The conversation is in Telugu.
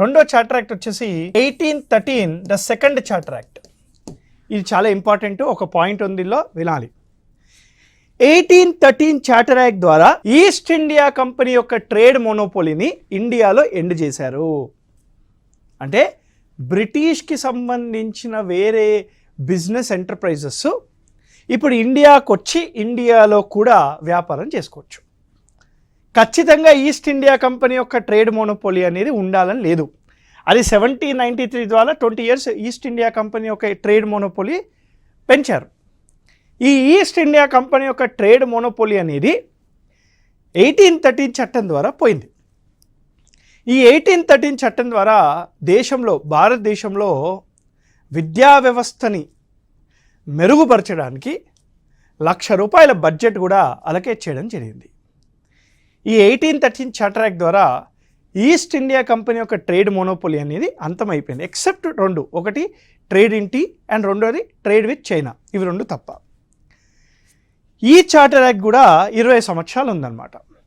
రెండో చార్టర్ యాక్ట్ వచ్చేసి 1813 ద సెకండ్ చార్టర్ యాక్ట్. ఇది చాలా ఇంపార్టెంట్, ఒక పాయింట్ ఉందిలో వినాలి. 1813 చార్టర్ యాక్ట్ ద్వారా ఈస్ట్ ఇండియా కంపెనీ యొక్క ట్రేడ్ మోనోపోలీని ఇండియాలో ఎండ్ చేశారు. అంటే బ్రిటిష్కి సంబంధించిన వేరే బిజినెస్ ఎంటర్ప్రైజెస్ ఇప్పుడు ఇండియాకు వచ్చి ఇండియాలో కూడా వ్యాపారం చేసుకోవచ్చు. ఖచ్చితంగా ఈస్ట్ ఇండియా కంపెనీ యొక్క ట్రేడ్ మోనోపోలీ అనేది ఉండాలని లేదు. అది 1793 ద్వారా 20 years ఈస్ట్ ఇండియా కంపెనీ యొక్క ట్రేడ్ మోనోపోలీ పెంచారు. ఈ ఈస్ట్ ఇండియా కంపెనీ యొక్క ట్రేడ్ మోనోపోలీ అనేది 1813 చట్టం ద్వారా పోయింది. ఈ 1813 చట్టం ద్వారా భారతదేశంలో విద్యా వ్యవస్థని మెరుగుపరచడానికి ₹1,00,000 బడ్జెట్ కూడా అలకేట్ చేయడం జరిగింది. ఈ 1813 చార్టర్ యాక్ట్ ద్వారా ఈస్ట్ ఇండియా కంపెనీ యొక్క ట్రేడ్ మోనోపోలీ అనేది అంతమైపోయింది. ఎక్సెప్ట్ రెండు, ఒకటి ట్రేడ్ ఇన్ టీ అండ్ రెండోది ట్రేడ్ విత్ చైనా. ఇవి రెండు తప్ప. ఈ చార్టర్ యాక్ట్ కూడా 20 సంవత్సరాలు ఉందన్నమాట.